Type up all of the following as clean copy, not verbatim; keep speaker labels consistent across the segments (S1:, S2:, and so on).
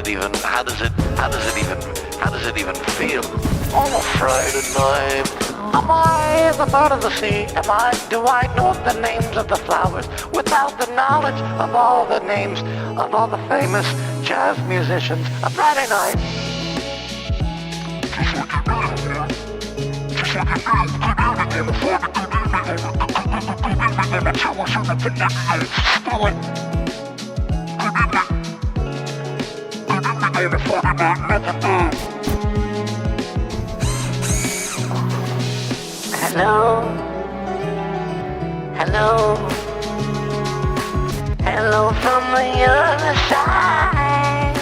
S1: it even feel? On a Friday night, am I at the bottom of the sea? Do I know the names of the flowers without the knowledge of all the names of all the famous jazz musicians? A Friday night. Hello, hello from the other side.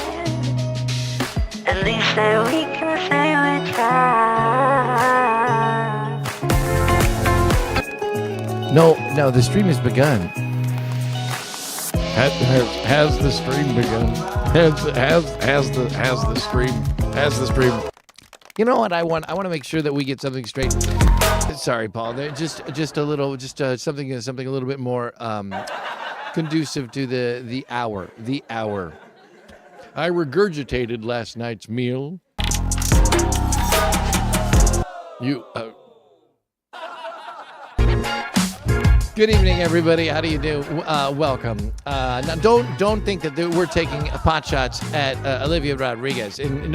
S1: At least that we can say we tried.
S2: No, the stream has begun. Has the stream begun? Has the stream? You know what I want? I want to make sure that we get something straight. Sorry, Paul. Just a little, something a little bit more conducive to the hour. The hour. I regurgitated last night's meal. Good evening, everybody. How do you do? Welcome. Now, don't think that we're taking pot shots at Olivia Rodriguez. And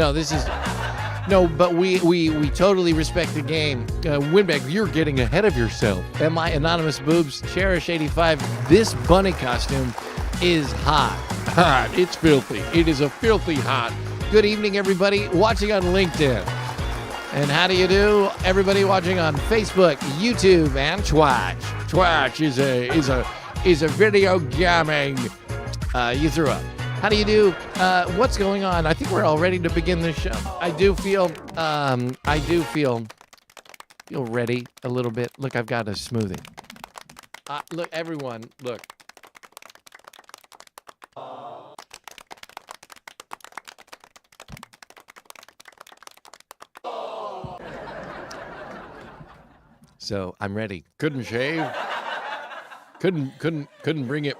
S2: but we totally respect the game. Winbeck, you're getting ahead of yourself. Am I Anonymous Boobs? Cherish 85. This bunny costume is hot. Hot. It's filthy. It is a filthy hot. Good evening, everybody watching on LinkedIn. And how do you do, everybody watching on Facebook, YouTube, and Twitch? Twitch is a video gaming. You threw up. How do you do? What's going on? I think we're all ready to begin this show. I do feel ready a little bit. Look, I've got a smoothie. Look, everyone, look. So I'm ready. Couldn't shave. Couldn't bring it.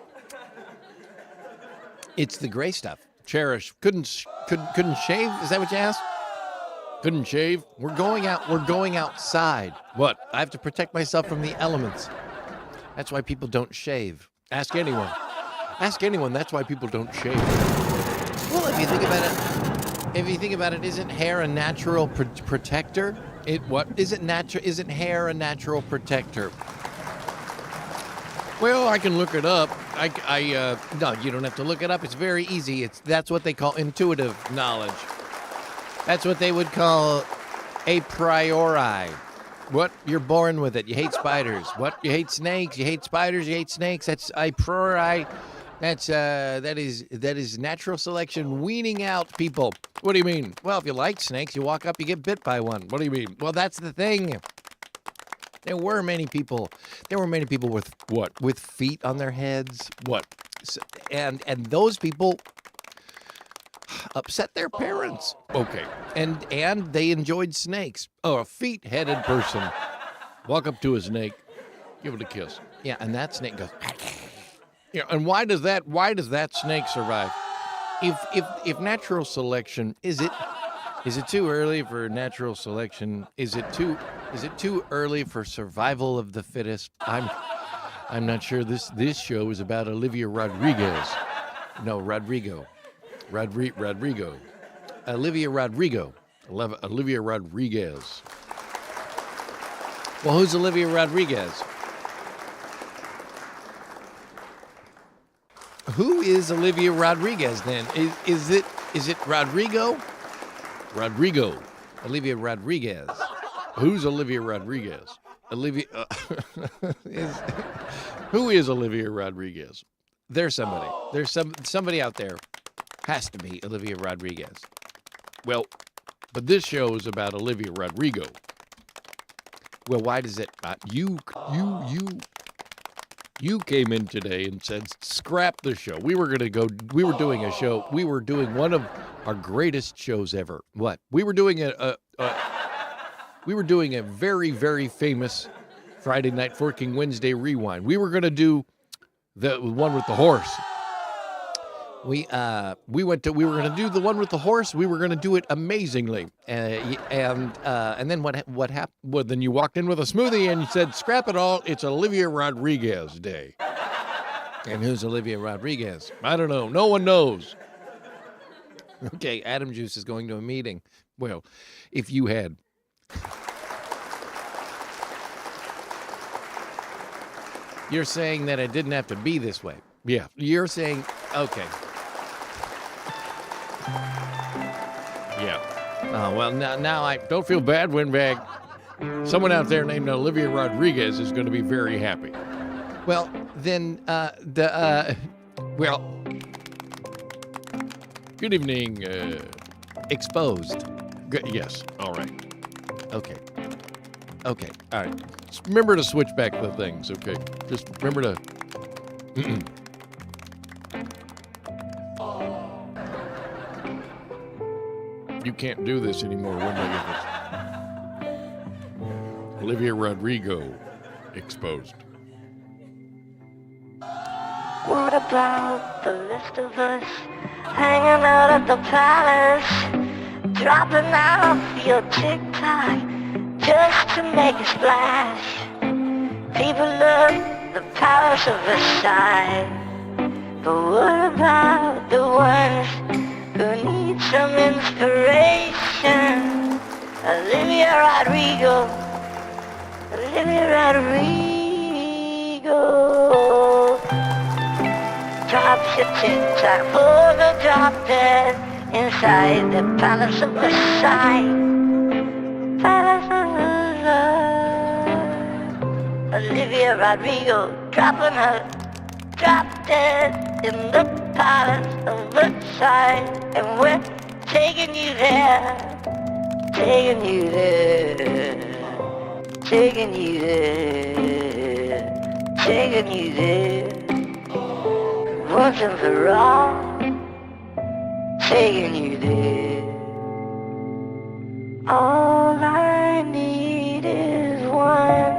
S2: It's the gray stuff. Cherish. Couldn't shave? Is that what you asked? Couldn't shave? We're going outside. What? I have to protect myself from the elements. That's why people don't shave. Ask anyone. That's why people don't shave. Well, if you think about it, isn't hair a natural protector? Isn't hair a natural protector? Well, I can look it up. No, you don't have to look it up. It's very easy. That's what they call intuitive knowledge. That's what they would call a priori. What? You're born with it. You hate spiders. What? You hate snakes. You hate spiders. You hate snakes. That's a priori. That is natural selection weaning out people. What do you mean? Well, if you like snakes, you walk up, you get bit by one. What do you mean? Well, that's the thing. There were many people with what? With feet on their heads. What? And those people upset their parents. Okay. And they enjoyed snakes. Oh, a feet-headed person. Walk up to a snake, give it a kiss. Yeah, and that snake goes. Yeah, and why does that snake survive? If natural selection, is it too early for natural selection? Is it too early for survival of the fittest? I'm not sure this show is about Olivia Rodriguez. No, Rodrigo. Olivia Rodrigo. Olivia Rodriguez. Well, who's Olivia Rodriguez? Who is Olivia Rodriguez then? Is it Rodrigo? Rodrigo. Olivia Rodriguez. Who's Olivia Rodriguez? Who is Olivia Rodriguez? There's somebody. There's somebody out there. Has to be Olivia Rodriguez. Well, but this show is about Olivia Rodrigo. Well, why does it? You came in today and said, scrap the show. We were doing a show. We were doing one of our greatest shows ever. What? We were doing a very, very famous Friday Night Forking Wednesday rewind. We were going to do the one with the horse. We were going to do the one with the horse. We were going to do it amazingly, and then what happened? Well, then you walked in with a smoothie and you said, "Scrap it all. It's Olivia Rodriguez Day." And who's Olivia Rodriguez? I don't know. No one knows. Okay, Adam Juice is going to a meeting. Well, if you had. You're saying that it didn't have to be this way. Yeah, you're saying, okay. Yeah. Well, now I don't feel bad, Windbag. Someone out there named Olivia Rodriguez is going to be very happy. Well, then, good evening, Exposed. Yes, all right. Okay, all right. Just remember to switch back the things, okay? Just remember to... You can't do this anymore, Windbag. Olivia Rodrigo exposed.
S3: What about the rest of us hanging out at the palace, dropping out your TikTok just to make a splash? People love the palace of Versailles, but what about the ones who need some inspiration? Olivia Rodrigo. Drops your TikTok for the drop dead inside the palace of Versailles. Palace of Versailles. Olivia Rodrigo dropping her drop dead in the palace of Versailles, and we're taking you there, taking you there, taking you there, taking you there. Once and for all, taking you there. All I need is one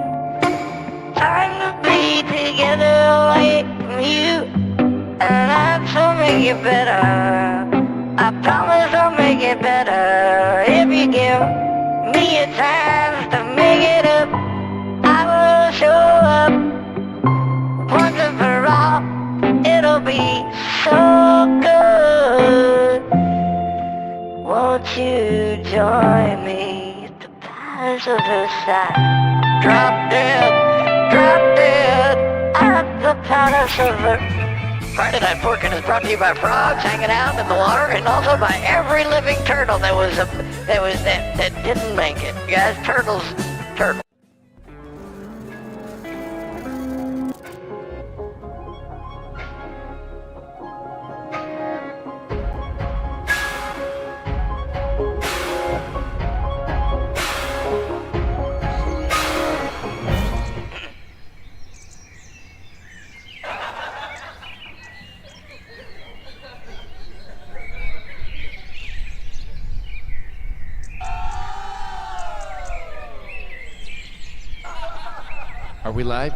S3: time to be together away from you, and I'll make it better. I promise I'll make it better. If you give me a chance to make it up, I will show up. Once and for all, it'll be so good. Won't you join me at the palace of Versailles? Drop dead at the palace of Versailles.
S1: Friday Night Forkin' is brought to you by frogs hanging out in the water, and also by every living turtle that didn't make it. Guys, turtles.
S2: Are we live?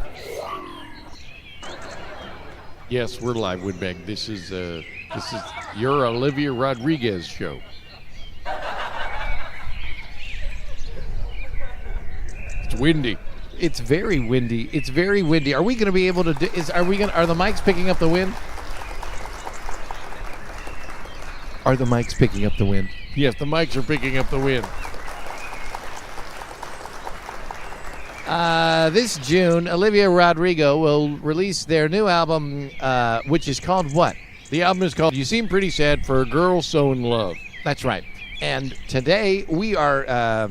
S2: Yes, we're live, Woodbeg. This is your Olivia Rodriguez show. It's windy. It's very windy. It's very windy. Are we going to be able to do? Are the mics picking up the wind? Are the mics picking up the wind? Yes, the mics are picking up the wind. This June, Olivia Rodrigo will release their new album, which is called what? The album is called You Seem Pretty Sad for a Girl So in Love. That's right. And today we are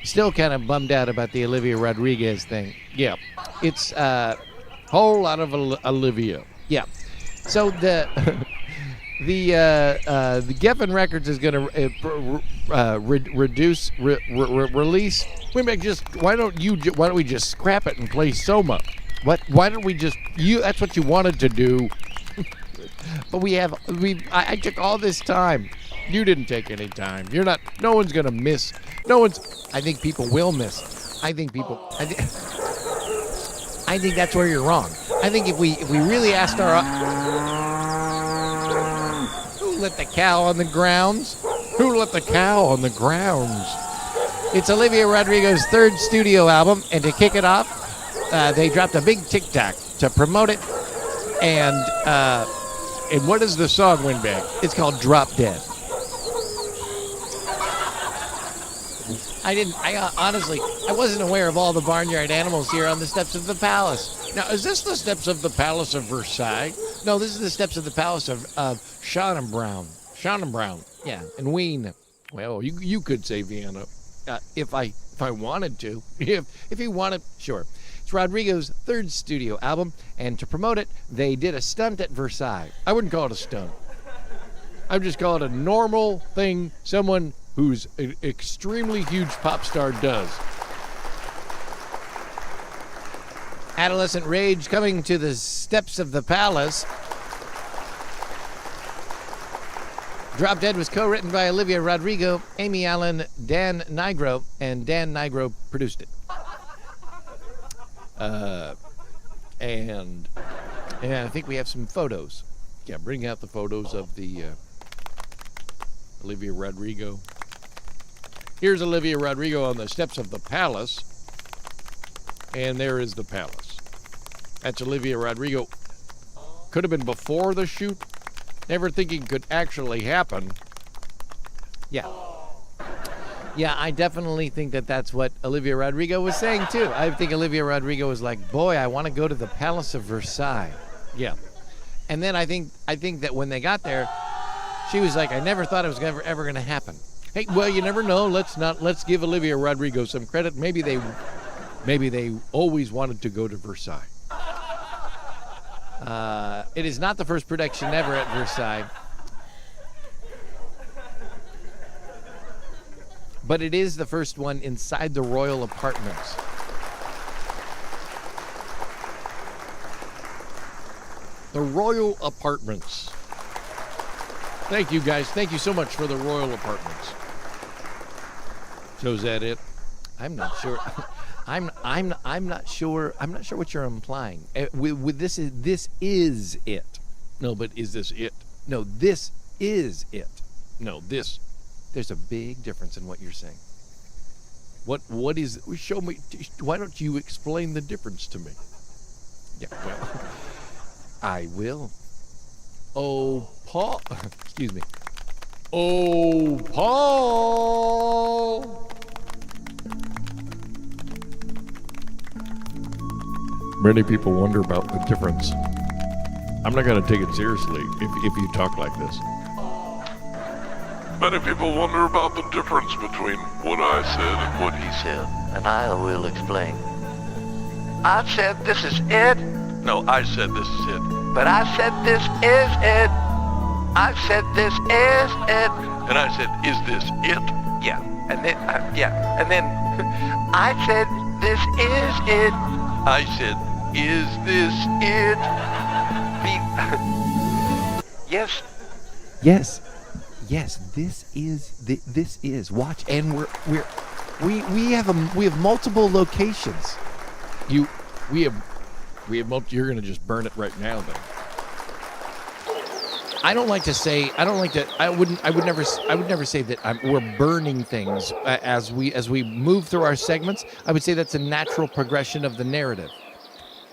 S2: still kind of bummed out about the Olivia Rodriguez thing. Yeah. It's a whole lot of Olivia. Yeah. So the Geffen Records is going to release. Why don't we just scrap it and play Soma? Why don't we just that's what you wanted to do. But I took all this time. You didn't take any time. No one's going to miss. I think people will miss. I think that's where you're wrong. I think if we really asked our let the cow on the grounds? Who let the cow on the grounds? It's Olivia Rodrigo's third studio album, and to kick it off, they dropped a big TikTok to promote it. And what is the song, Windbag? It's called Drop Dead. Honestly, I wasn't aware of all the barnyard animals here on the steps of the palace. Now, is this the steps of the Palace of Versailles? No, this is the steps of the Palace of Schönenbraun. Schönenbraun, yeah, and Wien. Well, you could say Vienna, if I wanted to. If you wanted, sure. It's Rodrigo's third studio album, and to promote it, they did a stunt at Versailles. I wouldn't call it a stunt. I would just call it a normal thing someone who's an extremely huge pop star does. Adolescent Rage coming to the steps of the palace. Drop Dead was co-written by Olivia Rodrigo, Amy Allen, Dan Nigro, and Dan Nigro produced it. And I think we have some photos. Yeah, bring out the photos of the Olivia Rodrigo. Here's Olivia Rodrigo on the steps of the palace. And there is the palace. That's Olivia Rodrigo. Could have been before the shoot. Never thinking could actually happen. Yeah. Yeah, I definitely think that that's what Olivia Rodrigo was saying, too. I think Olivia Rodrigo was like, boy, I want to go to the Palace of Versailles. Yeah. And then I think that when they got there, she was like, I never thought it was ever going to happen. Hey, well, you never know. Let's give Olivia Rodrigo some credit. Maybe they always wanted to go to Versailles. It is not the first production ever at Versailles. But it is the first one inside the royal apartments. The royal apartments. Thank you, guys. Thank you so much for the royal apartments. So is that it? I'm not sure. I'm not sure. I'm not sure what you're implying. With this is it. No, but is this it? No, this is it. No, this. There's a big difference in what you're saying. What is? Show me. Why don't you explain the difference to me? Yeah. Well, I will. Oh, Paul. Excuse me. Oh, Paul. Many people wonder about the difference. I'm not going to take it seriously if you talk like this.
S4: Many people wonder about the difference between what I said and what he said.
S1: And I will explain. I said this is it,
S4: No, I said this is it.
S1: but I said this is it. I said this is it.
S4: And I said, is this it?
S1: Yeah, and then and then I said this is it.
S4: I said, is this it?
S1: Yes.
S2: Yes, this is. Watch, and we have multiple locations. We have multiple. You're gonna just burn it right now, then. I would never say that we're burning things as we move through our segments. I would say that's a natural progression of the narrative.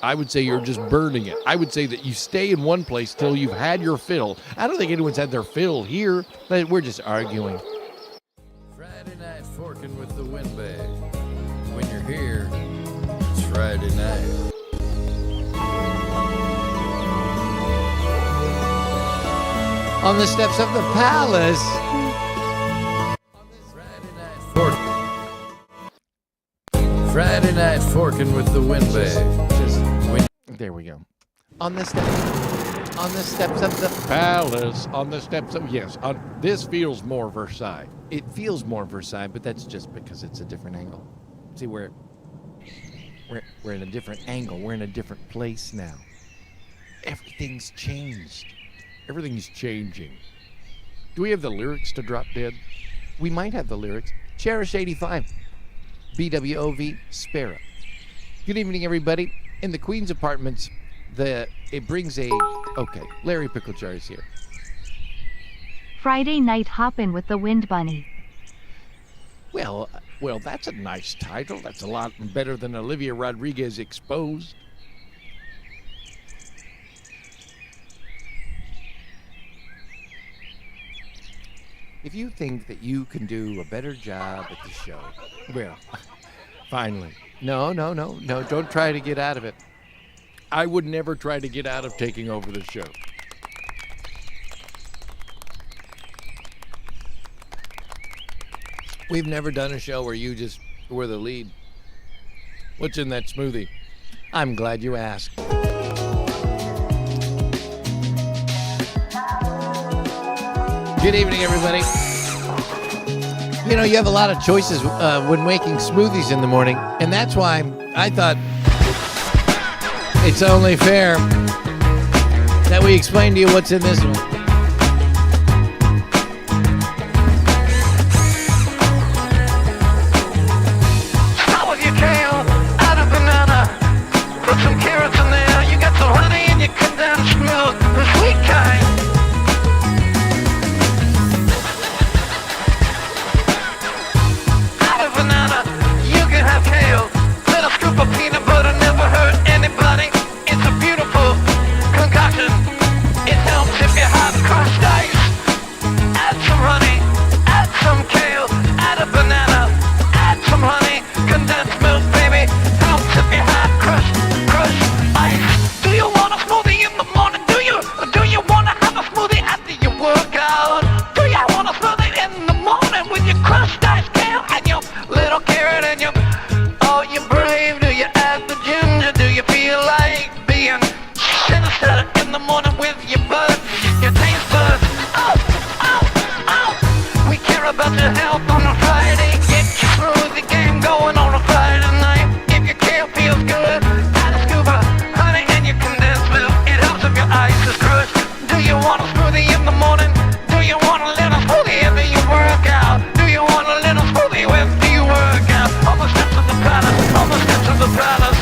S2: I would say you're just burning it. I would say that you stay in one place till you've had your fill. I don't think anyone's had their fill here, but we're just arguing.
S5: Friday night forking with the windbag. When you're here, it's Friday night.
S2: On the steps of the palace.
S5: Friday night forking with the windbag.
S2: There we go. On the steps of the palace. On the steps of this feels more Versailles. It feels more Versailles, but that's just because it's a different angle. See, we're in a different angle. We're in a different place now. Everything's changed. Everything's changing. Do we have the lyrics to Drop Dead? We might have the lyrics. Cherish 85. BWOV Sparrow. Good evening, everybody. In the Queen's apartments, it brings a... Okay, Larry Picklejar is here.
S6: Friday Night Hoppin' with the Wind Bunny.
S2: Well, that's a nice title. That's a lot better than Olivia Rodrigo's Exposed. If you think that you can do a better job at the show, well, finally. No, don't try to get out of it. I would never try to get out of taking over the show. We've never done a show where you just were the lead. What's in that smoothie? I'm glad you asked. Good evening, everybody. You know, you have a lot of choices when making smoothies in the morning, and that's why I thought it's only fair that we explain to you what's in this one.
S1: Start with your kale, add a banana, put some carrots in there. You got some honey and you condensed milk, the sweet kind. Add a banana, you can have kale. Little scoop of peanut butter never hurt anybody. It's a beautiful concoction. It helps if you have crushed ice. Add some honey, add some kale, add a banana, add some honey, condensed milk, baby. Helps if you have crushed ice. Do you want a smoothie in the morning? Do you? Or do you want to have a smoothie after you work out? Do you want a smoothie in the morning with your crushed ice, kale, and your little carrot and your... Oh, you're brave. Do you add the ginger? Do you feel like being sinister in the morning with your buds, your taste buds? Oh, oh, oh. We care about your health on a Friday. Get your smoothie game going on a Friday night. If your kale feels good, add a scoop of honey and your condensed milk. It helps if your ice is crushed. Do you want a smoothie in the morning? Do you want a little smoothie after you work out? Do you want a little smoothie after you work out? On the steps of the palace, on the steps of the palace.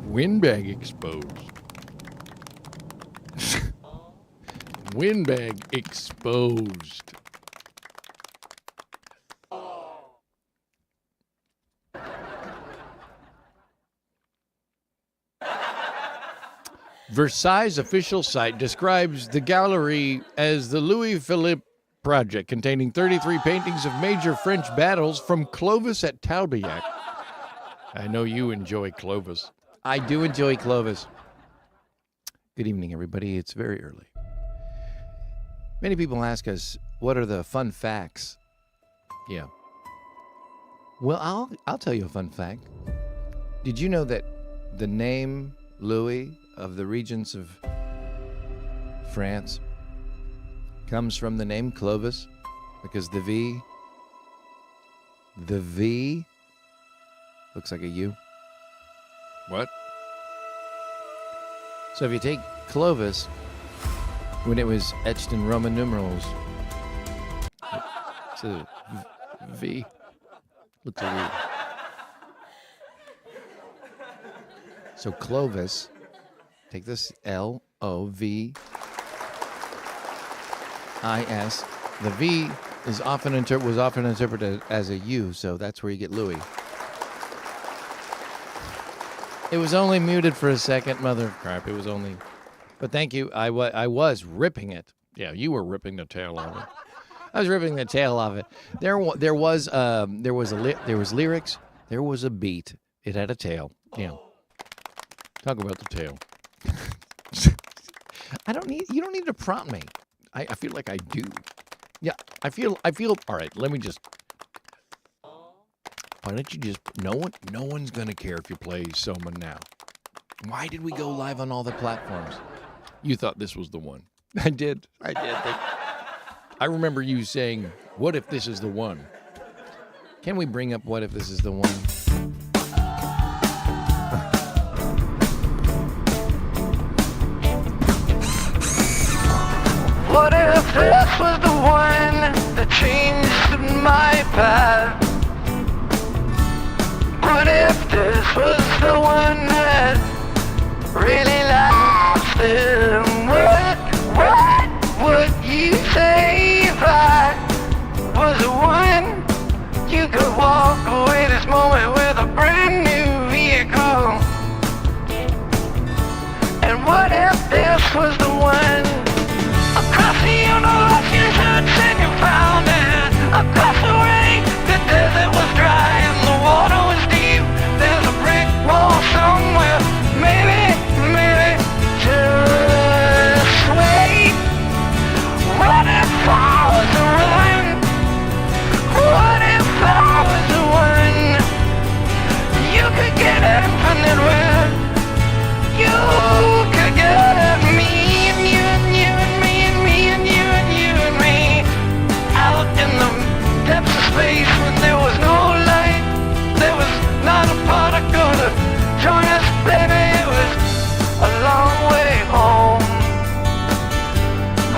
S2: Windbag exposed. Windbag exposed. Versailles' official site describes the gallery as the Louis Philippe project, containing 33 paintings of major French battles from Clovis at Talbiac. I know you enjoy Clovis. I do enjoy Clovis. Good evening, everybody. It's very early. Many people ask us, what are the fun facts? Yeah. Well, I'll tell you a fun fact. Did you know that the name Louis of the regions of France comes from the name Clovis? Because the V looks like a U. What? So if you take Clovis, when it was etched in Roman numerals, it's a V. Looks like a V. So Clovis, take this L-O-V-I-S. The V is was often interpreted as a U, so that's where you get Louis. It was only muted for a second, mother of crap. It was only, but thank you. I was ripping it. Yeah, you were ripping the tail off it. I was ripping the tail off it. There was lyrics. There was a beat. It had a tail. Yeah. Talk about the tail. You don't need to prompt me. I feel like I do. Yeah, I feel. All right, let me just. Why don't you just? No one's gonna care if you play Soma now. Why did we go live on all the platforms?
S5: You thought this was the one.
S2: I did. I remember you saying, "What if this is the one?" Can we bring up "What if this is the one"?
S1: What if this was the one that changed my path? What if this was the one that really lasted? What would you say if I was the one you could walk away this moment with a brand new vehicle? And what if this was the one? Across the universe you searched and you found it. Across the way the desert was dry and the water was deep. There's a brick wall somewhere. Maybe, just wait. What if I was the one? What if I was the one? You could get infinite with. You could get me and you and you and me and me and you and you and me out in the depths of space when there was no light. There was not a particle to join us, baby. It was a long way home.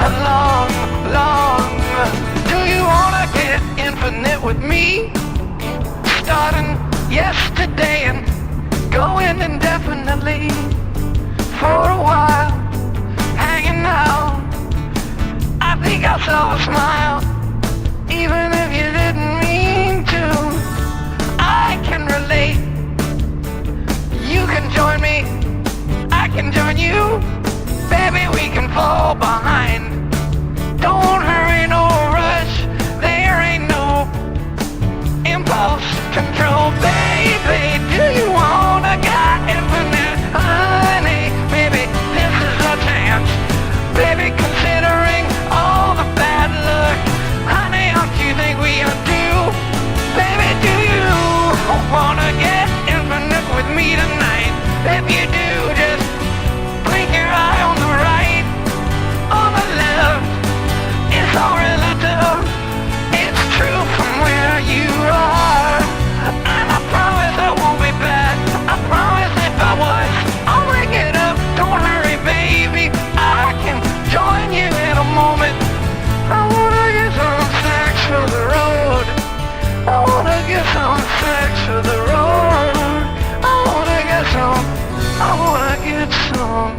S1: A long, long. Do you wanna get infinite with me? Starting yesterday and going indefinitely. For a while, hanging out. I think I saw a smile, even if you didn't mean to. I can relate. You can join me. I can join you. Baby, we can fall behind. Don't hurry, no rush. There ain't no impulse control, baby. Do you wanna get infinite, honey? Maybe this is a chance. Baby, considering all the bad luck, honey, don't you think we are due? Baby, do you wanna get infinite with me tonight? If you do, just blink your eye on the right, on the left. It's all relative. It's true from where you are. And I promise I won't be bad. I promise if I was, I'll make it up. Don't hurry, baby. I can join you in a moment. I wanna get some sex for the road. I wanna get some sex for the road. I wanna get some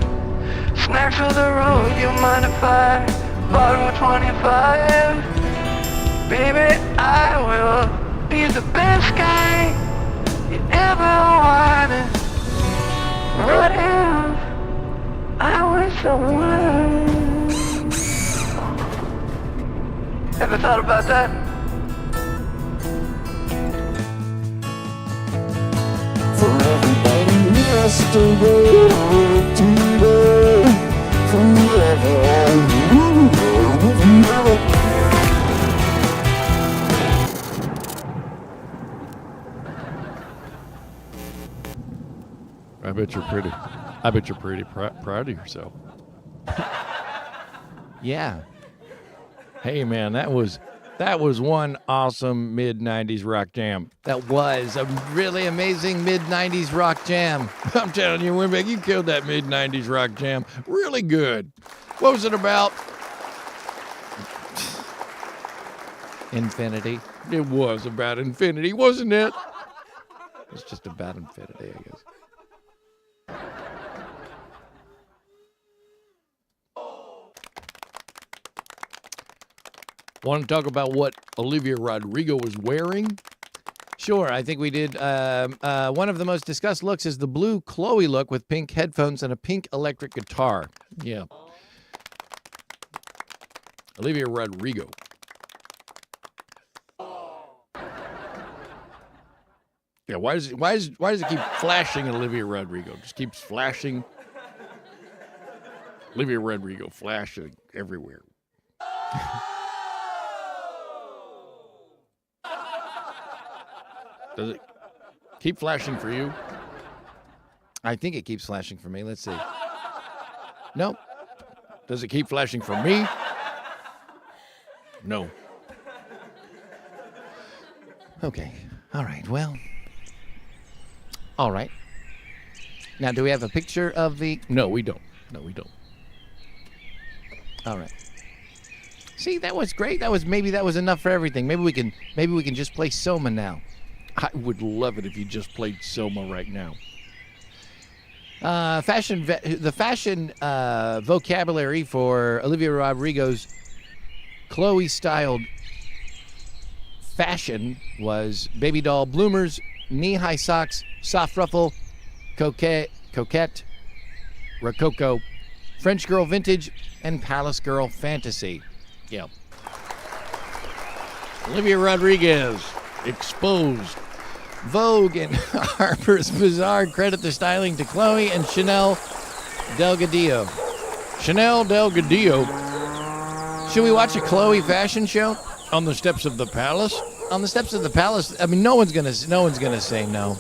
S1: snacks for the road. You mind if I borrow 25? Baby, I will be the best guy you ever wanted. What if I was the one? Ever thought about that?
S7: For everybody yesterday, today, forever.
S5: I bet you're pretty proud of yourself.
S2: Yeah. Hey, man, that was one awesome mid-90s rock jam. That was a really amazing mid-90s rock jam. I'm telling you, Winbeck, you killed that mid-90s rock jam. Really good. What was it about? Infinity. It was about infinity, wasn't it? It's just about infinity, I guess. Want to talk about what Olivia Rodrigo was wearing? Sure, I think we did. One of the most discussed looks is the blue Chloe look with pink headphones and a pink electric guitar. Yeah. Olivia Rodrigo. Yeah, why does it keep flashing Olivia Rodrigo? Just keeps flashing. Olivia Rodrigo flashing everywhere. Does it keep flashing for you? I think it keeps flashing for me. Let's see. Nope. Does it keep flashing for me? No. Okay. All right. Well. All right. Now, do we have a picture of the... No, we don't. No, we don't. All right. See, that was great. Maybe that was enough for everything. Maybe we can just play Soma now.
S5: I would love it if you just played Soma right now.
S2: The fashion vocabulary for Olivia Rodrigo's Chloe-styled fashion was baby doll bloomers, knee-high socks, soft ruffle, coquette, rococo, French girl vintage, and palace girl fantasy. Yeah.
S5: Olivia Rodriguez, exposed.
S2: Vogue and Harper's Bazaar credit the styling to Chloe and Chanel Delgadillo.
S5: Chanel Delgadillo
S2: Should we watch a Chloe fashion show?
S5: on the steps of the palace.
S2: On the steps of the palace? I mean, no one's gonna say no.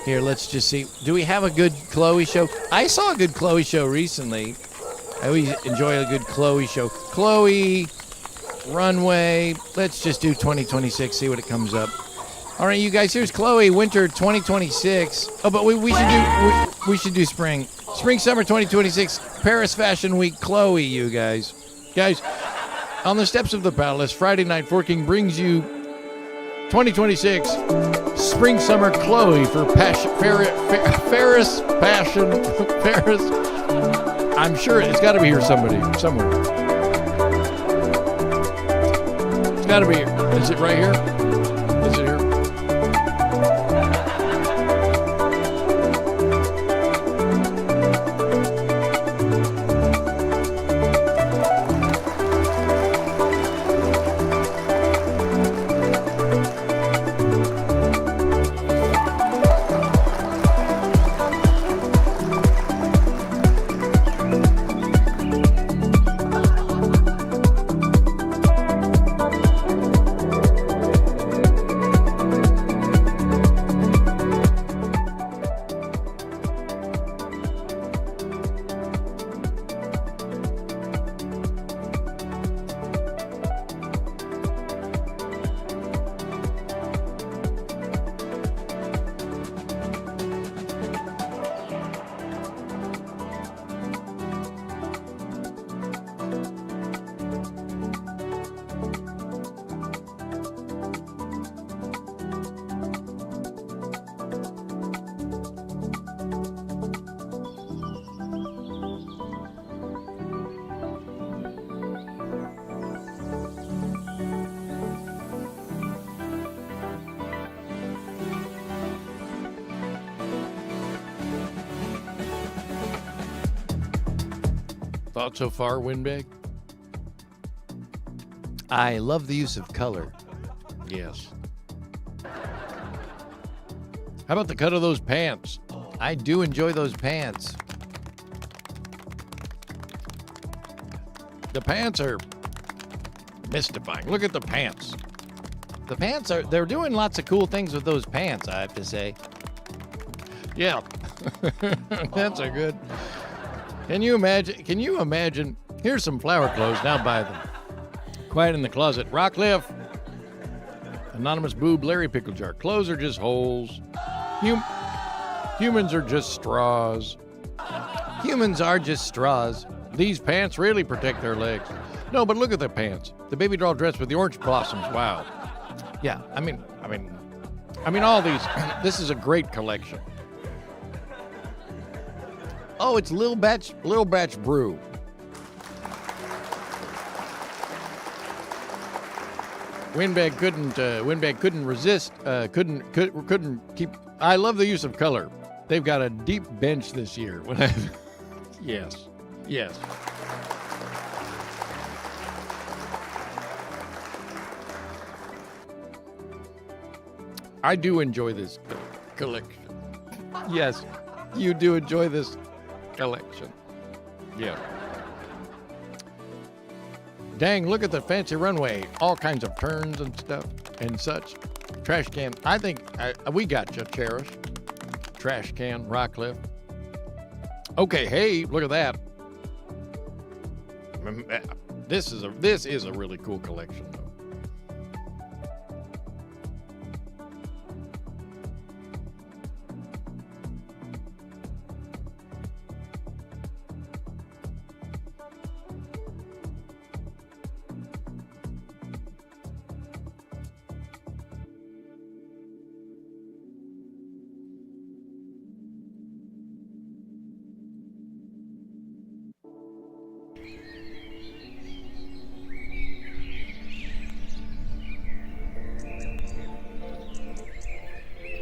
S2: Here, let's just see. Do we have a good Chloe show? I saw a good Chloe show recently. I always enjoy a good Chloe show. Chloe, runway. Let's just do 2026. See what it comes up. All right, you guys. Here's Chloe, winter 2026. Oh, but we should do spring, summer 2026, Paris Fashion Week. Chloe, you guys. On the steps of the palace, Friday Night Forking brings you 2026 spring summer Chloe for Paris Fashion Paris. I'm sure it's got to be here somewhere. It's got to be here. Is it right here? Is it here?
S5: Thought so far, Windbag?
S2: I love the use of color.
S5: Yes. How about the cut of those pants?
S2: I do enjoy those pants.
S5: The pants are mystifying. Look at the pants.
S2: The pants they're doing lots of cool things with those pants, I have to say.
S5: Yeah. Pants are good. Can you imagine? Here's some flower clothes. Now buy them. Quiet in the closet. Rockcliffe. Anonymous boob. Larry Pickle Jar. Clothes are just holes. Humans are just straws.
S2: Humans are just straws.
S5: These pants really protect their legs. No, but look at the pants. The baby doll dress with the orange blossoms. Wow.
S2: Yeah,
S5: I mean, all these. This is a great collection. Oh, it's Little Batch Brew. Windbag couldn't resist. Couldn't keep. I love the use of color. They've got a deep bench this year. Yes. I do enjoy this collection.
S2: yes, you do enjoy this collection.
S5: Yeah. Dang, look at the fancy runway. All kinds of turns and stuff and such. Trash can. I think we got you, Cherish. trash can, Rockcliffe. Okay, hey, look at that. This is a really cool collection, though.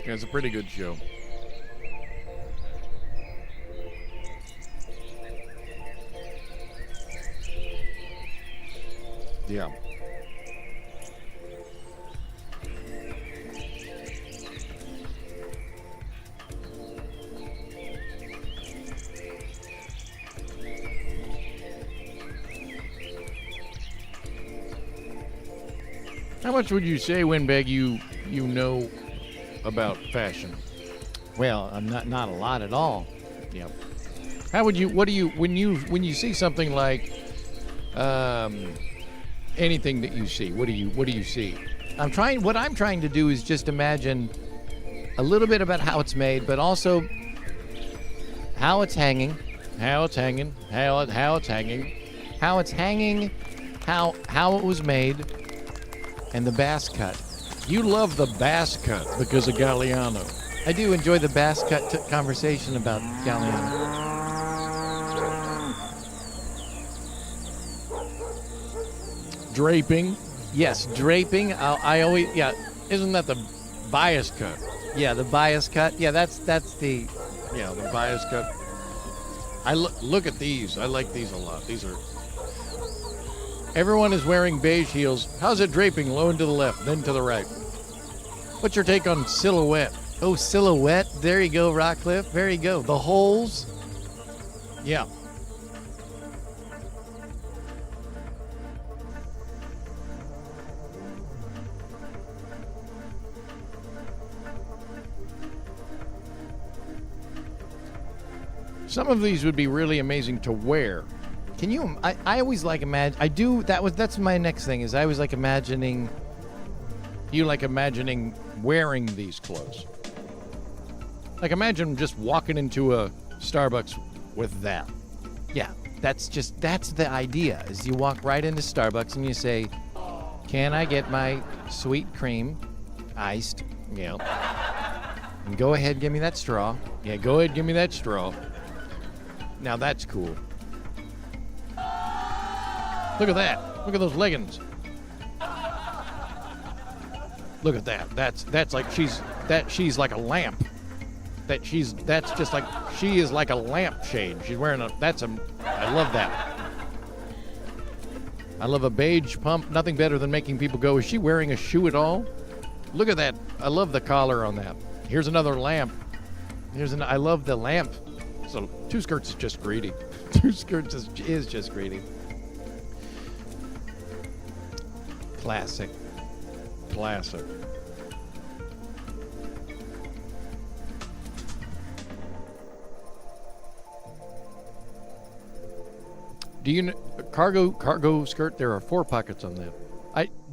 S5: Yeah, it's a pretty good show. Yeah. How much would you say, Winbeg, you know about fashion?
S2: Well, I'm not a lot at all.
S5: Yeah. How would you? What do you when you see something like anything that you see? What do you see?
S2: What I'm trying to do is just imagine a little bit about how it's made, but also how it's hanging, how it was made, and the bass cut.
S5: You love the bass cut because of Galliano.
S2: I do enjoy the bass cut conversation about Galliano.
S5: Draping.
S2: Yes, draping. I always, yeah.
S5: Isn't that the bias cut?
S2: Yeah, the bias cut. Yeah, that's the.
S5: Yeah, the bias cut. I look at these. I like these a lot. These are. Everyone is wearing beige heels. How's it draping? Low and to the left, then to the right. What's your take on silhouette?
S2: Oh, silhouette. There you go, Rockcliffe. There you go. The holes.
S5: Yeah. Some of these would be really amazing to wear.
S2: Can you? I always like imagine. I do. That's my next thing. Is I always like imagining.
S5: You like imagining wearing these clothes. Like imagine just walking into a Starbucks with that.
S2: Yeah, that's the idea. Is you walk right into Starbucks and you say, "Can I get my sweet cream, iced?"
S5: Yeah.
S2: And go ahead, give me that straw.
S5: Yeah, go ahead, give me that straw. Now that's cool. Look at that. Look at those leggings. Look at that. That's like she's like a lamp. That's just like she is like a lampshade. She's wearing I love that. I love a beige pump. Nothing better than making people go, is she wearing a shoe at all? Look at that. I love the collar on that. Here's another lamp. I love the lamp. So two skirts is just greedy. Two skirts is just greedy.
S2: Classic.
S5: Do you know cargo skirt? There are 4 pockets on that.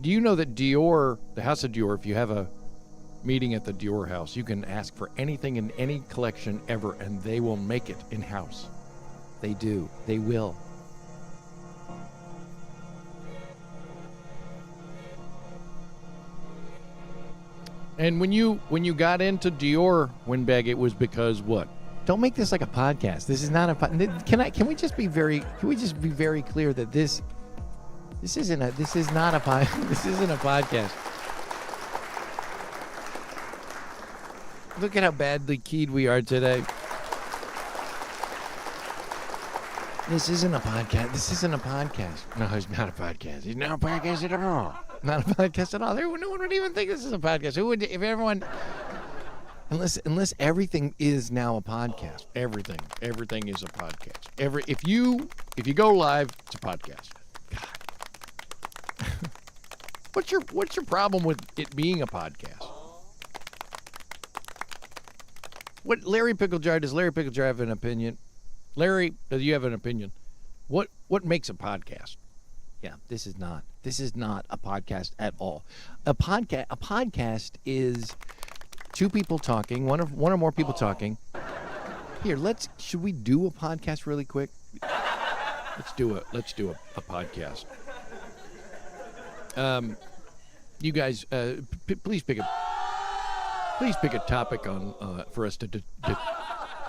S5: Do you know that Dior, the House of Dior, if you have a meeting at the Dior house, you can ask for anything in any collection ever, and they will make it in house.
S2: They do. They will.
S5: And when you got into Dior, Winbeg, it was because what?
S2: Don't make this like a podcast. This is not a can we just be very clear that this isn't a podcast. Look at how badly keyed we are today. This isn't a podcast.
S5: No, it's not a podcast. It's not a podcast at all.
S2: Not a podcast at all. No one would even think this is a podcast. Who would, if everyone, unless everything is now a podcast.
S5: Everything is a podcast. If you go live, it's a podcast. God. What's your problem with it being a podcast? What Larry Picklejar, does Larry Picklejar have an opinion? Larry, do you have an opinion? What makes a podcast?
S2: Yeah, this is not a podcast at all. A podcast is two people talking, one or more people talking. Here, should we do a podcast really quick?
S5: Let's do a podcast. You guys, please pick a topic on for us to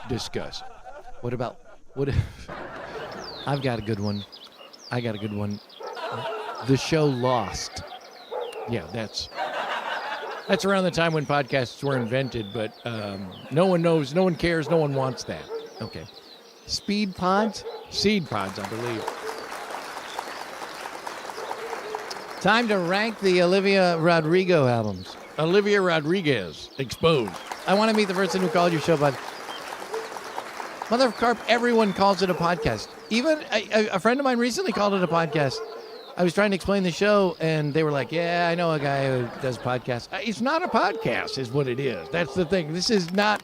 S5: discuss.
S2: What? I've got a good one. The show Lost.
S5: Yeah, that's around the time when podcasts were invented, but no one knows, no one cares, no one wants that.
S2: Okay. Seed pods,
S5: I believe.
S2: Time to rank the Olivia Rodrigo albums.
S5: Olivia Rodriguez, exposed.
S2: I want to meet the person who called your show, bud. Mother of Carp, everyone calls it a podcast. Even a friend of mine recently called it a podcast. I was trying to explain the show, and they were like, yeah, I know a guy who does podcasts.
S5: It's not a podcast, is what it is. That's the thing. This is not...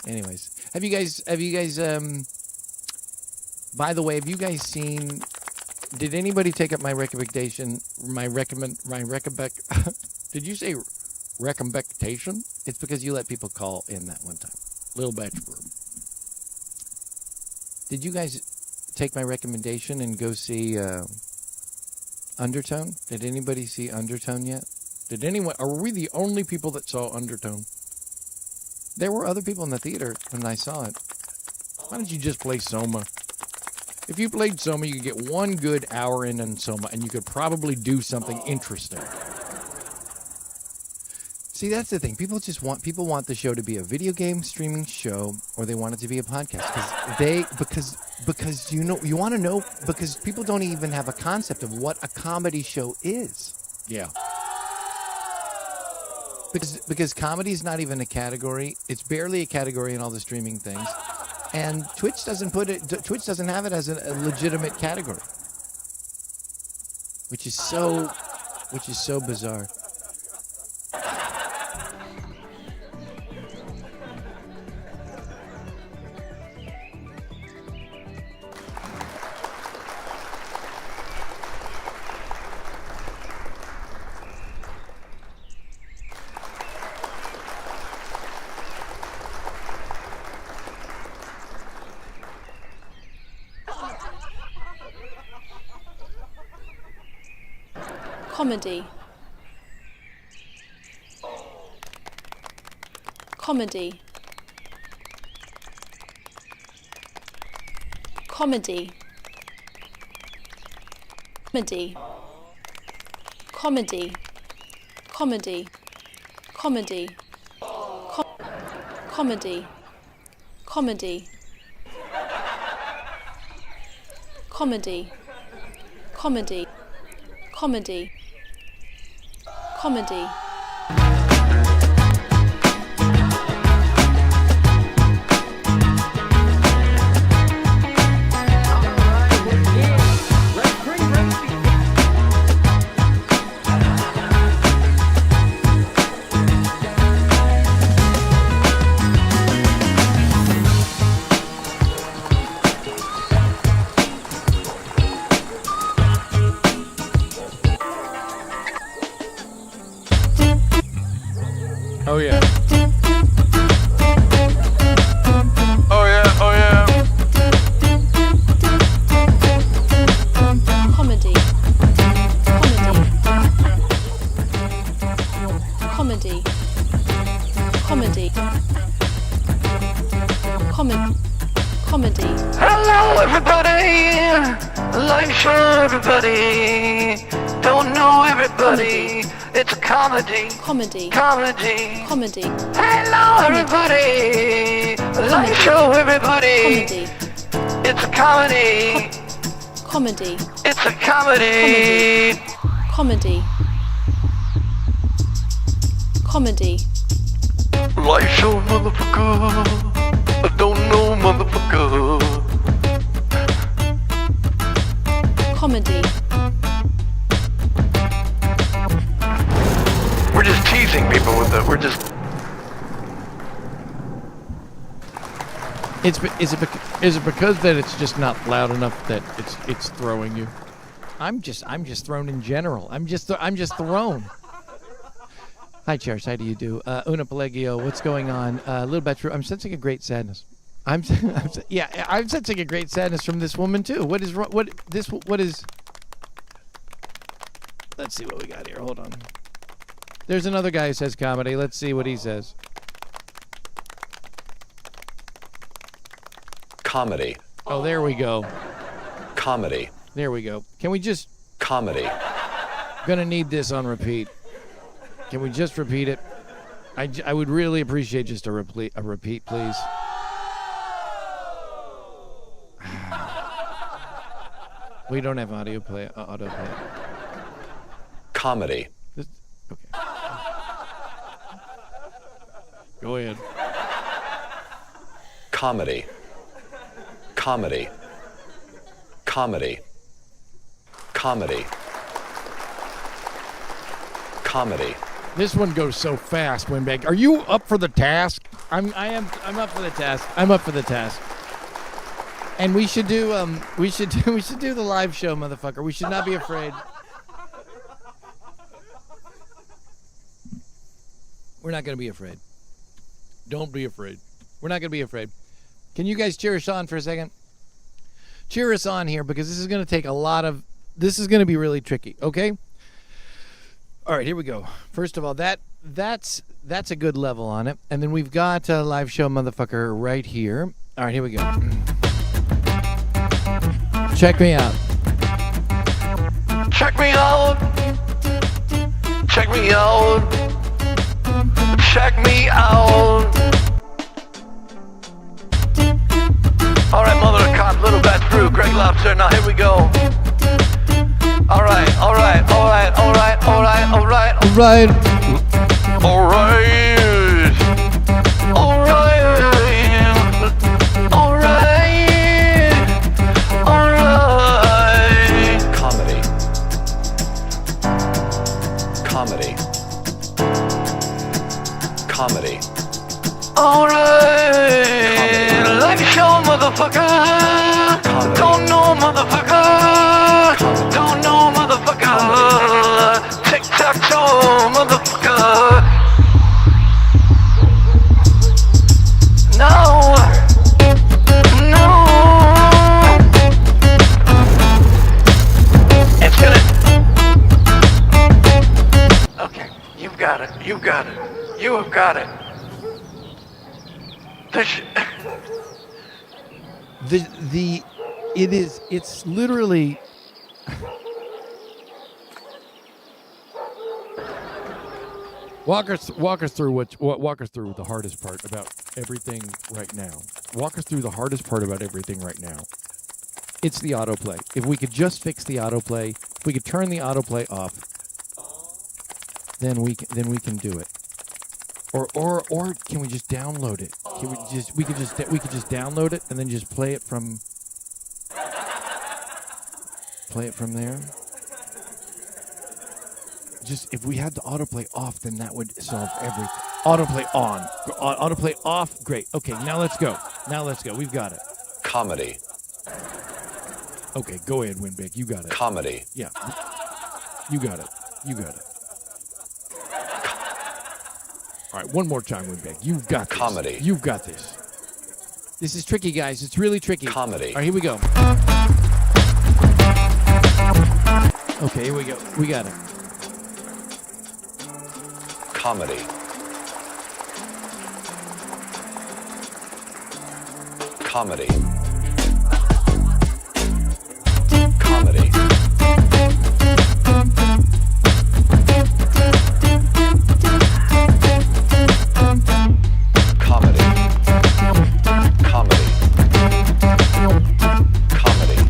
S2: Anyways, have you guys, by the way, have you guys seen, did anybody take up my recommendation,
S5: Did you say recommendation?
S2: It's because you let people call in that one time.
S5: Little bachelor.
S2: Did you guys take my recommendation and go see Undertone? Did anybody see Undertone yet?
S5: Did anyone? Are we the only people that saw Undertone?
S2: There were other people in the theater when I saw it.
S5: Why don't you just play Soma? If you played Soma, you could get 1 good hour in Soma, and you could probably do something interesting.
S2: See, that's the thing. People want the show to be a video game streaming show, or they want it to be a podcast because you want to know, because people don't even have a concept of what a comedy show is.
S5: Yeah.
S2: Because comedy is not even a category. It's barely a category in all the streaming things, and Twitch doesn't have it as a legitimate category, which is so bizarre.
S8: Comedy. Comedy. Comedy. Comedy. Comedy. Comedy. Comedy. Comedy. Comedy. Comedy. Comedy. Comedy. Comedy.
S5: Oh yeah. Oh yeah, oh yeah.
S8: Comedy. Comedy. Comedy. Comedy. Comedy.
S1: Hello, everybody. Life show, everybody. Don't know everybody. It's a comedy.
S8: Comedy.
S1: Comedy.
S8: Comedy.
S1: Hello, everybody. Life show, everybody.
S8: Comedy.
S1: It's a comedy.
S8: Comedy.
S1: It's a comedy.
S8: Comedy. Comedy.
S4: Life show, motherfucker. I don't know, motherfucker.
S8: Comedy.
S4: We're just teasing.
S1: just...
S2: Is it because that it's just not loud enough that it's throwing you? I'm just thrown in general. I'm just thrown. Hi, Cherish. How do you do? Una Pellegio, what's going on? A little bit true. I'm sensing a great sadness. I'm sensing a great sadness from this woman too. What is wrong? What is? Let's see what we got here. Hold on. There's another guy who says comedy. Let's see what he says.
S9: Comedy.
S2: Oh, there we go.
S9: Comedy.
S2: There we go. Can we just?
S9: Comedy.
S2: Gonna need this on repeat. Can we just repeat it? I would really appreciate just a repeat, please. We don't have auto play.
S9: Comedy.
S2: Okay. Go ahead.
S9: Comedy. Comedy. Comedy. Comedy. Comedy.
S2: This one goes so fast, Winbag. Are you up for the task? I'm up for the task. I'm up for the task. And we should do the live show, motherfucker. We should not be afraid. We're not going to be afraid. Don't be afraid. We're not going to be afraid. Can you guys cheer us on for a second? Cheer us on here because this is going to take a lot of... This is going to be really tricky, okay? All right, here we go. First of all, that's a good level on it. And then we've got a live show motherfucker right here. All right, here we go. Check me out.
S1: Check me out. Check me out. Check me out. All right, mother of cop, little bad fruit, Greg Lobster. Now here we go. All right, all right, all right, all right, all right, all right,
S2: All right.
S1: all right, all right, all right, all right.
S9: Comedy. Comedy. Comedy.
S1: All right, live show, motherfucker. Don't know, motherfucker. Don't know, motherfucker. Tic-tac-toe, motherfucker. No. No. It's gonna... Okay, you've got it. You've got it. You have got it.
S2: It's literally... Walk us through the hardest part about everything right now. Walk us through the hardest part about everything right now. It's the autoplay. If we could just fix the autoplay, if we could turn the autoplay off, then we can do it. Or can we just download it? We could just download it and then just play it from there. Just if we had the autoplay off, then that would solve everything. Autoplay on. Autoplay off. Great. Okay, now let's go. We've got it.
S9: Comedy.
S2: Okay, go ahead, Winbig. You got it.
S9: Comedy.
S2: Yeah. You got it. All right, one more time, Winbig. You've got this.
S9: Comedy.
S2: You've got this. This is tricky, guys. It's really tricky.
S9: Comedy.
S2: All right, here we go. Okay, here we go. We got it.
S9: Comedy. Comedy. Comedy. Comedy. Comedy.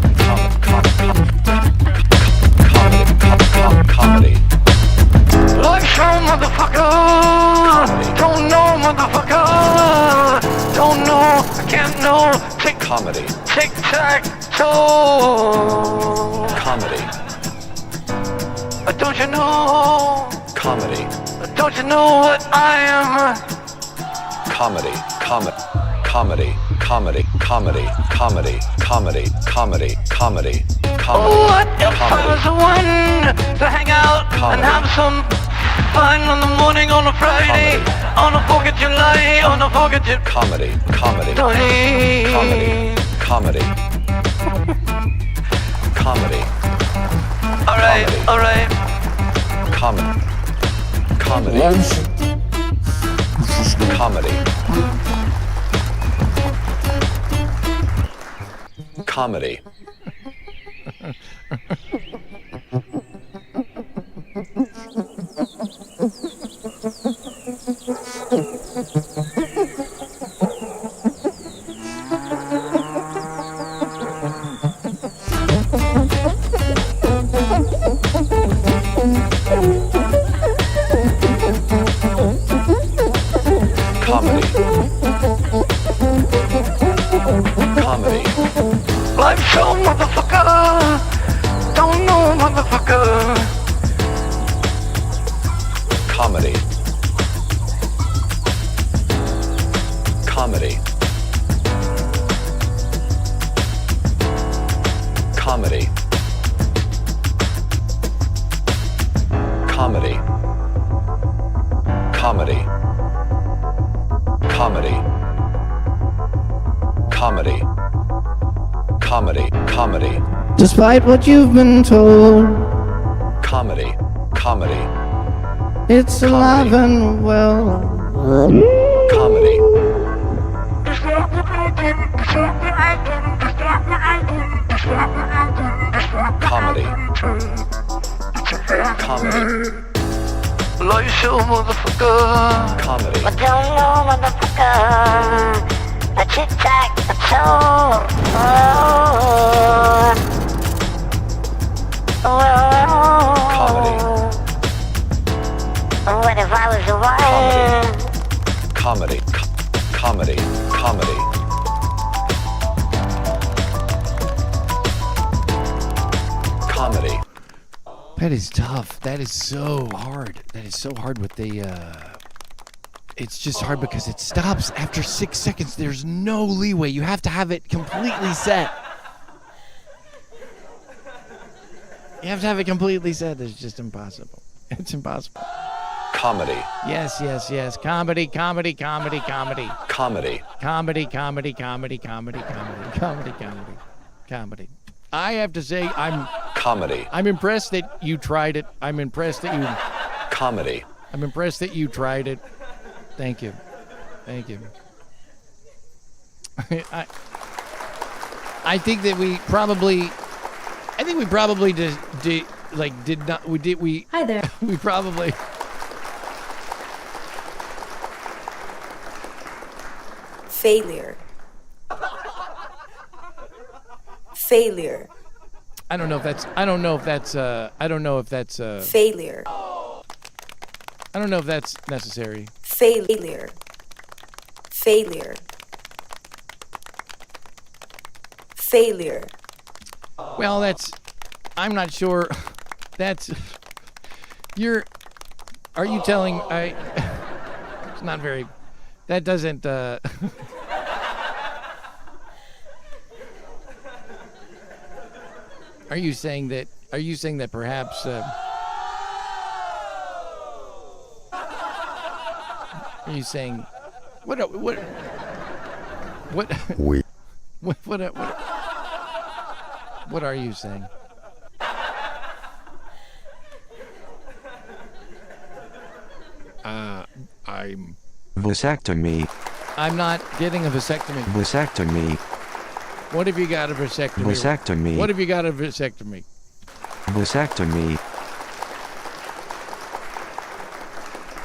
S9: Comedy.
S1: Live show, motherfucker. Don't know, motherfucker. Don't know. I can't know.
S9: Comedy.
S1: Tic-tac-toe.
S9: Comedy.
S1: Don't you know?
S9: Comedy.
S1: Don't you know what I am?
S9: Comedy. Comedy. Comedy. Comedy. Comedy. Comedy. Comedy. Comedy. Comedy.
S1: What if I was the one to hang out and have some fun on the morning on a Friday, on a 4th of July, on a 4th of July?
S9: Comedy. Comedy. Comedy. Comedy. Comedy.
S1: All right.
S9: Comedy. Comedy. Comedy. Comedy. Comedy. Comedy.
S1: Life show, motherfucker. Don't know, motherfucker.
S9: Comedy. Comedy. Comedy. Comedy. Comedy. Comedy. Comedy. Comedy. Comedy.
S10: Despite what you've been told,
S9: Comedy. Comedy.
S10: it's alive and well.
S9: Comedy. Comedy. Comedy.
S1: Life show, motherfucker.
S9: Comedy.
S3: But don't know, motherfucker. A tic-tac, a toe.
S9: Comedy.
S3: What if I was the one?
S9: Comedy. Comedy. Comedy. Comedy.
S2: That is tough. That is so hard. That is so hard with the, it's just hard because it stops after 6 seconds. There's no leeway. You have to have it completely set. You have to have it completely set. It's just impossible. It's impossible.
S9: Comedy.
S2: Yes, yes, yes. Comedy, comedy, comedy, comedy.
S9: Comedy.
S2: Comedy, comedy, comedy, comedy, comedy, comedy, comedy, comedy. I have to say,
S9: Comedy.
S2: I'm impressed that you tried it. I'm impressed that you
S9: Comedy.
S2: I'm impressed that you tried it. Thank you. Thank you. I think that we probably did not we
S8: Hi there.
S2: we probably
S11: Failure. Failure.
S2: I don't know if that's
S11: Failure.
S2: I don't know if that's necessary.
S11: Failure. Failure. Failure.
S2: Well, I'm not sure. That's are you telling it's not very, that doesn't Are you saying that perhaps are you saying what are you saying?
S5: I'm
S12: Vasectomy.
S2: I'm not getting a vasectomy.
S12: Vasectomy.
S2: What have you got a vasectomy?
S12: Vasectomy.
S2: What have you got a vasectomy?
S12: Vasectomy.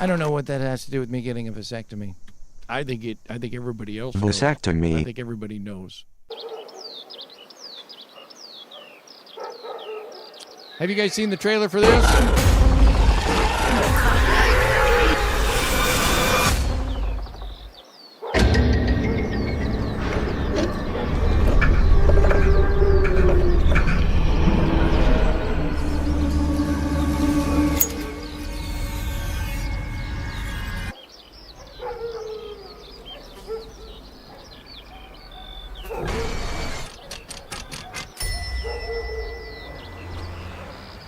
S2: I don't know what that has to do with me getting a vasectomy. I think everybody else knows.
S12: Vasectomy.
S2: I think everybody knows. Have you guys seen the trailer for this?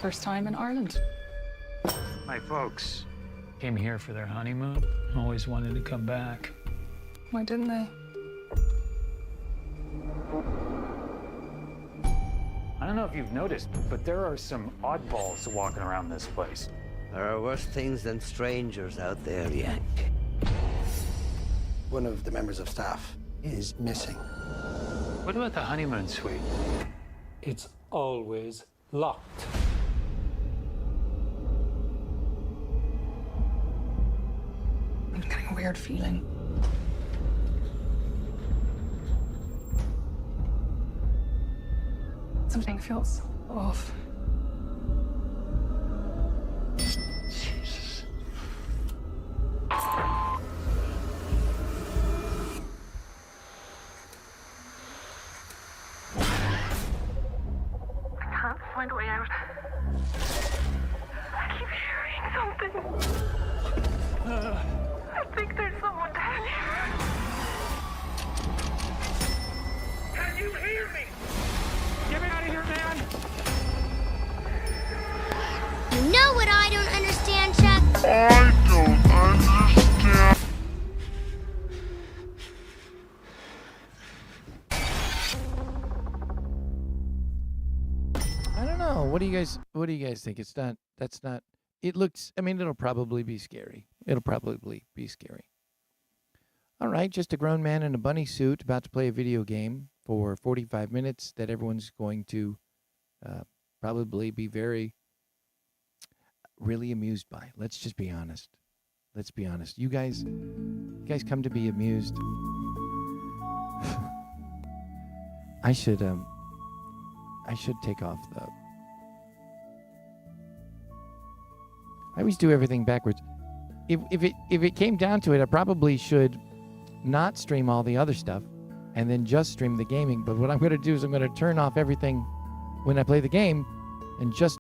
S13: first time in Ireland.
S14: My folks came here for their honeymoon. Always wanted to come back.
S13: Why didn't they?
S14: I don't know if you've noticed, but there are some oddballs walking around this place.
S15: There are worse things than strangers out there, Yank.
S16: One of the members of staff is missing.
S14: What about the honeymoon suite?
S17: It's always locked.
S13: I'm getting a weird feeling. Something feels off.
S14: Jesus.
S3: I can't find a way out. I keep hearing something. I think there's someone down here. Can you hear me?
S14: Get me out of here, man!
S18: You know what I don't understand, Chuck?
S4: I don't understand.
S2: I don't know. What do you guys think? That's not it looks, I mean, it'll probably be scary. It'll probably be scary. All right, just a grown man in a bunny suit about to play a video game for 45 minutes that everyone's going to probably be really amused by. Let's just be honest. Let's be honest. You guys come to be amused. I should take off the... I always do everything backwards. If it came down to it, I probably should not stream all the other stuff and then just stream the gaming. But what I'm going to do is I'm going to turn off everything when I play the game and just